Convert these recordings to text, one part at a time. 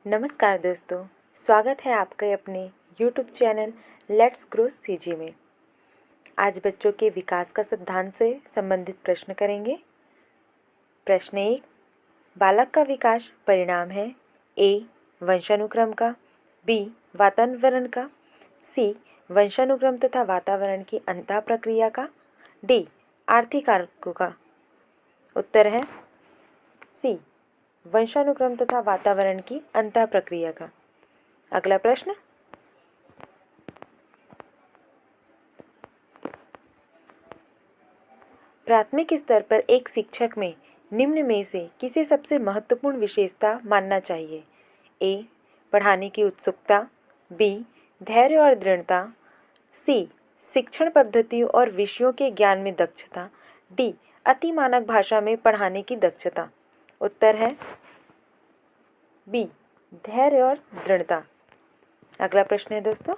नमस्कार दोस्तों, स्वागत है आपके अपने YouTube channel let's grow CG में। आज बच्चों के विकास का सिद्धांत से संबंधित प्रश्न करेंगे। प्रश्न 1, बालक का विकास परिणाम है ए. वंशानुक्रम का, बी. वातावरण का, सी. वंशानुक्रम तथा वातावरण की अंतः प्रक्रिया का, डी. आर्थिक कारकों का। उत्तर है सी. वंशानुक्रम तथा वातावरण की अंतः प्रक्रिया का। अगला प्रश्न, प्राथमिक स्तर पर एक शिक्षक में निम्न में से किसे सबसे महत्वपूर्ण विशेषता मानना चाहिए? ए. पढ़ाने की उत्सुकता, बी. धैर्य और दृढ़ता, सी. शिक्षण पद्धतियों और विषयों के ज्ञान में दक्षता, डी. अति मानक भाषा में पढ़ाने की दक्षता। उत्तर है बी. धैर्य और दृढ़ता। अगला प्रश्न है दोस्तों,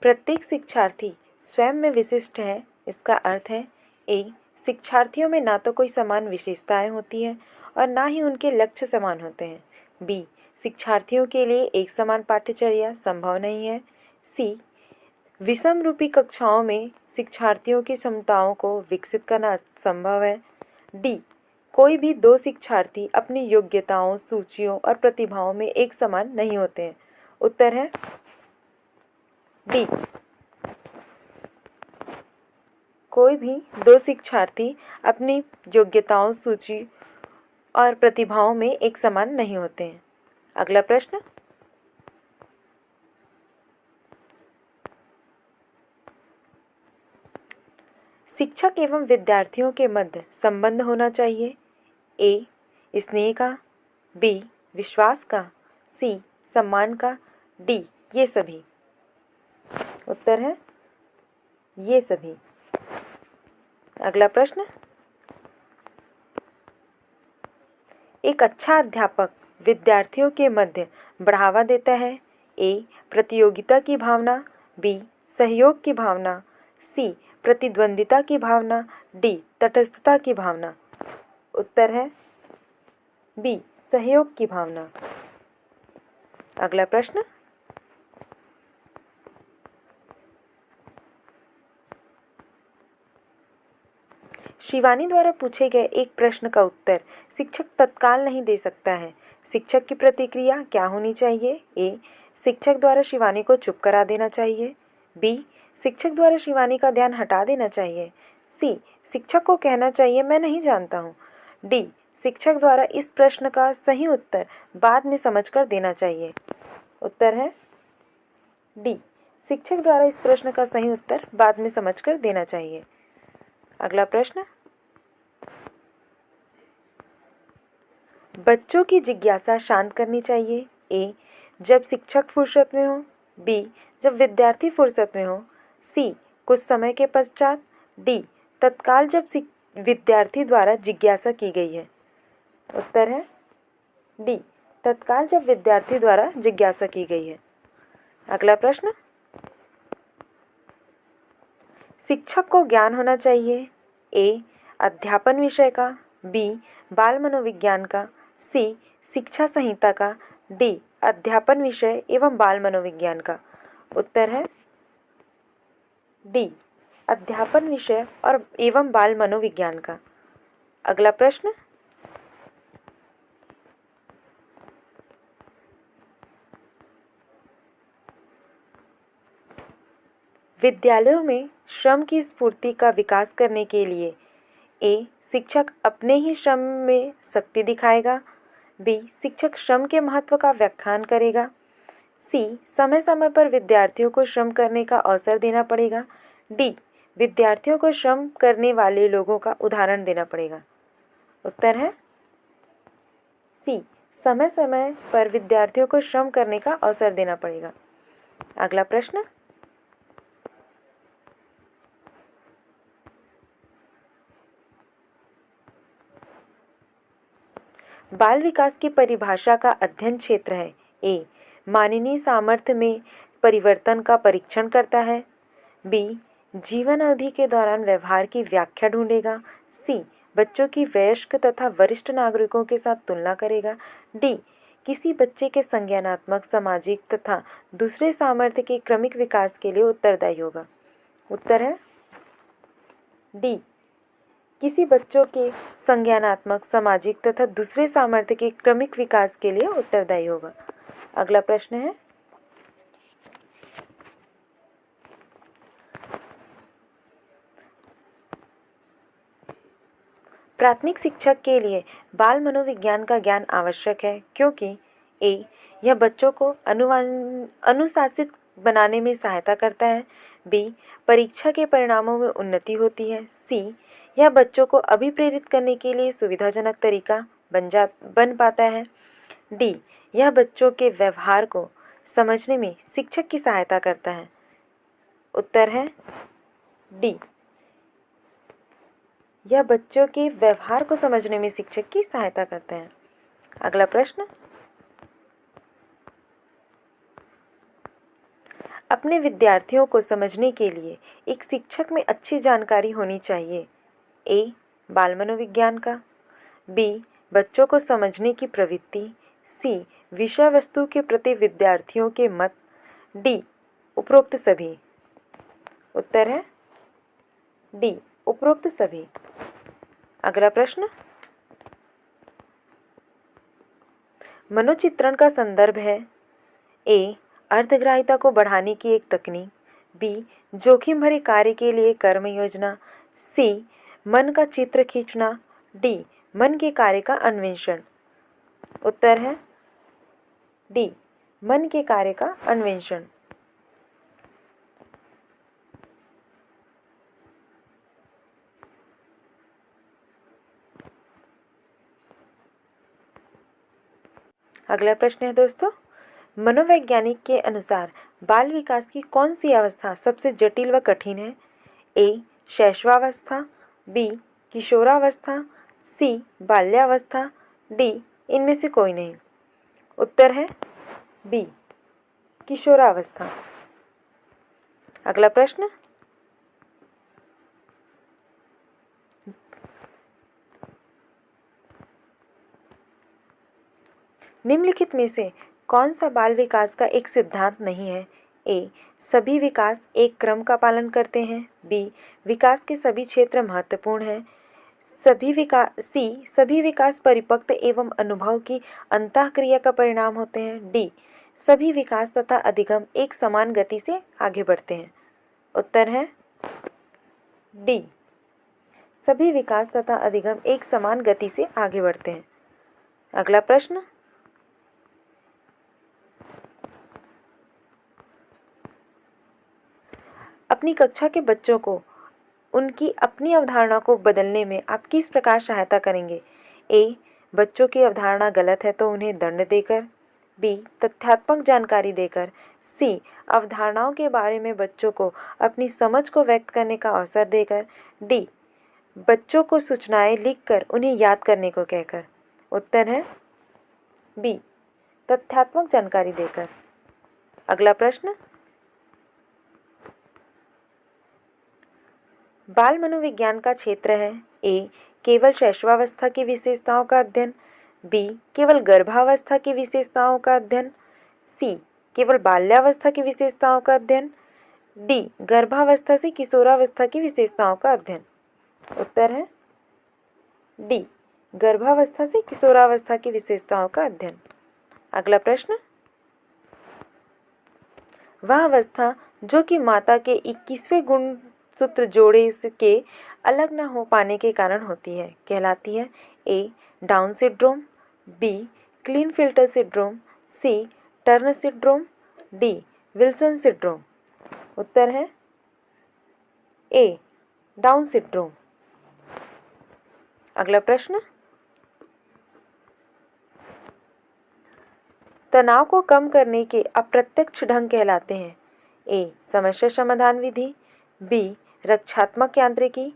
प्रत्येक शिक्षार्थी स्वयं में विशिष्ट है। इसका अर्थ है ए. शिक्षार्थियों में ना तो कोई समान विशेषताएं होती हैं और ना ही उनके लक्ष्य समान होते हैं। बी. शिक्षार्थियों के लिए एक समान पाठ्यचर्या संभव नहीं है। सी. विषम रूपी कक्षाओं में शिक्षार्थियों की क्षमताओं को विकसित करना संभव है। डी. कोई भी दो शिक्षार्थी अपनी योग्यताओं, सूचियों और प्रतिभाओं में एक समान नहीं होते हैं। उत्तर है डी. कोई भी दो शिक्षार्थी अपनी योग्यताओं, सूची और प्रतिभाओं में एक समान नहीं होते हैं। अगला प्रश्न, शिक्षक एवं विद्यार्थियों के मध्य संबंध होना चाहिए। ए. स्नेह का, बी. विश्वास का, सी. सम्मान का, डी. ये सभी। उत्तर है ये सभी। अगला प्रश्न, एक अच्छा अध्यापक विद्यार्थियों के मध्य बढ़ावा देता है। ए. प्रतियोगिता की भावना, बी. सहयोग की भावना, सी. प्रतिद्वंदिता की भावना, डी. तटस्थता की भावना। उत्तर है बी. सहयोग की भावना। अगला प्रश्न, शिवानी द्वारा पूछे गए एक प्रश्न का उत्तर शिक्षक तत्काल नहीं दे सकता है। शिक्षक की प्रतिक्रिया क्या होनी चाहिए? ए. शिक्षक द्वारा शिवानी को चुप करा देना चाहिए, बी. शिक्षक द्वारा शिवानी का ध्यान हटा देना चाहिए, सी. शिक्षक को कहना चाहिए मैं नहीं जानता हूँ, डी. शिक्षक द्वारा इस प्रश्न का सही उत्तर बाद में समझकर देना चाहिए। उत्तर है डी. शिक्षक द्वारा इस प्रश्न का सही उत्तर बाद में समझकर देना चाहिए। अगला प्रश्न, बच्चों की जिज्ञासा शांत करनी चाहिए। ए. जब शिक्षक फुर्सत में हो, बी. जब विद्यार्थी फुर्सत में हो, सी. कुछ समय के पश्चात, डी. तत्काल जब विद्यार्थी द्वारा जिज्ञासा की गई है। उत्तर है डी. तत्काल जब विद्यार्थी द्वारा जिज्ञासा की गई है। अगला प्रश्न, शिक्षक को ज्ञान होना चाहिए। ए. अध्यापन विषय का, बी. बाल मनोविज्ञान का, सी. शिक्षा संहिता का, डी. अध्यापन विषय एवं बाल मनोविज्ञान का। उत्तर है डी. अध्यापन विषय और एवं बाल मनोविज्ञान का। अगला प्रश्न, विद्यालयों में श्रम की स्फूर्ति का विकास करने के लिए ए. शिक्षक अपने ही श्रम में शक्ति दिखाएगा, बी. शिक्षक श्रम के महत्व का व्याख्यान करेगा, सी. समय समय पर विद्यार्थियों को श्रम करने का अवसर देना पड़ेगा, डी. विद्यार्थियों को श्रम करने वाले लोगों का उदाहरण देना पड़ेगा। उत्तर है सी. समय समय पर विद्यार्थियों को श्रम करने का अवसर देना पड़ेगा। अगला प्रश्न, बाल विकास की परिभाषा का अध्ययन क्षेत्र है। ए. मानवीय सामर्थ्य में परिवर्तन का परीक्षण करता है, बी. जीवन अवधि के दौरान व्यवहार की व्याख्या ढूंढेगा, सी. बच्चों की वयस्क तथा वरिष्ठ नागरिकों के साथ तुलना करेगा। डी, किसी बच्चे के संज्ञानात्मक, सामाजिक तथा दूसरे सामर्थ्य के क्रमिक विकास के लिए उत्तरदायी होगा। उत्तर है डी, किसी बच्चों के संज्ञानात्मक, सामाजिक तथा दूसरे सामर्थ्य के क्रमिक विकास के लिए उत्तरदायी होगा। अगला प्रश्न है, प्राथमिक शिक्षक के लिए बाल मनोविज्ञान का ज्ञान आवश्यक है क्योंकि ए, यह बच्चों को अनुशासित बनाने में सहायता करता है। बी, परीक्षा के परिणामों में उन्नति होती है। सी, यह बच्चों को अभिप्रेरित करने के लिए सुविधाजनक तरीका बन पाता है। डी, यह बच्चों के व्यवहार को समझने में शिक्षक की सहायता करता है। उत्तर है डी, यह बच्चों के व्यवहार को समझने में शिक्षक की सहायता करते हैं। अगला प्रश्न, अपने विद्यार्थियों को समझने के लिए एक शिक्षक में अच्छी जानकारी होनी चाहिए। ए, बाल मनोविज्ञान का। बी, बच्चों को समझने की प्रवृत्ति। सी, विषय वस्तु के प्रति विद्यार्थियों के मत। डी, उपरोक्त सभी। उत्तर है डी, उपरोक्त सभी। अगला प्रश्न, मनोचित्रण का संदर्भ है। ए, अर्धग्राह्यता को बढ़ाने की एक तकनीक। बी, जोखिम भरे कार्य के लिए कर्म योजना। सी, मन का चित्र खींचना। डी, मन के कार्य का अन्वेषण। उत्तर है डी, मन के कार्य का अन्वेषण। अगला प्रश्न है दोस्तों, मनोवैज्ञानिक के अनुसार बाल विकास की कौन सी अवस्था सबसे जटिल व कठिन है? ए, शैशवावस्था। बी, किशोरावस्था। सी, बाल्यावस्था। डी, इनमें से कोई नहीं। उत्तर है बी, किशोरावस्था। अगला प्रश्न, निम्नलिखित में से कौन सा बाल विकास का एक सिद्धांत नहीं है? ए, सभी विकास एक क्रम का पालन करते हैं। बी, विकास के सभी क्षेत्र महत्वपूर्ण हैं। सभी विकास परिपक्व एवं अनुभव की अंतःक्रिया का परिणाम होते हैं। डी, सभी विकास तथा अधिगम एक समान गति से आगे बढ़ते हैं। उत्तर है डी, सभी विकास तथा अधिगम एक समान गति से आगे बढ़ते हैं। अगला प्रश्न, अपनी कक्षा के बच्चों को उनकी अपनी अवधारणा को बदलने में आप किस प्रकार सहायता करेंगे? ए, बच्चों की अवधारणा गलत है तो उन्हें दंड देकर। बी, तथ्यात्मक जानकारी देकर। सी, अवधारणाओं के बारे में बच्चों को अपनी समझ को व्यक्त करने का अवसर देकर। डी, बच्चों को सूचनाएं लिखकर उन्हें याद करने को कहकर। उत्तर है बी, तथ्यात्मक जानकारी देकर। अगला प्रश्न, बाल मनोविज्ञान का क्षेत्र है। ए, केवल शैशवावस्था की विशेषताओं का अध्ययन। बी, केवल गर्भावस्था की विशेषताओं का अध्ययन। सी, केवल बाल्यावस्था की विशेषताओं का अध्ययन। डी, गर्भावस्था से किशोरावस्था की विशेषताओं का अध्ययन। उत्तर है डी, गर्भावस्था से किशोरावस्था की विशेषताओं का अध्ययन। अगला प्रश्न, वह अवस्था जो कि माता के 21वें गुणसूत्र जोड़े के अलग न हो पाने के कारण होती है कहलाती है? A, Down syndrome. B, Klinefelter syndrome. C, Turner syndrome. D, Wilson syndrome. उत्तर है ए, डाउन सिंड्रोम। अगला प्रश्न, तनाव को कम करने के अप्रत्यक्ष ढंग कहलाते हैं? ए, समस्या समाधान विधि। बी, रक्षात्मक यांत्रिकी।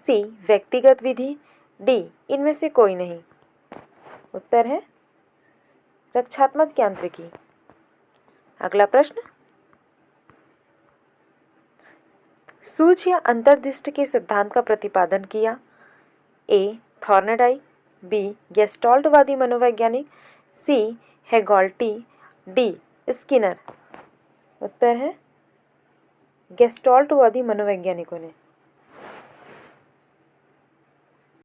सी, व्यक्तिगत विधि। डी, इनमें से कोई नहीं। उत्तर है रक्षात्मक यांत्रिकी। अगला प्रश्न, सूझ या अंतर्दृष्टि के सिद्धांत का प्रतिपादन किया? ए थॉर्नडाइक, बी गेस्टाल्टवादी मनोवैज्ञानिक, सी हेगॉल्टी, डी स्किनर। उत्तर है गेस्टाल्टवादी मनोवैज्ञानिकों ने।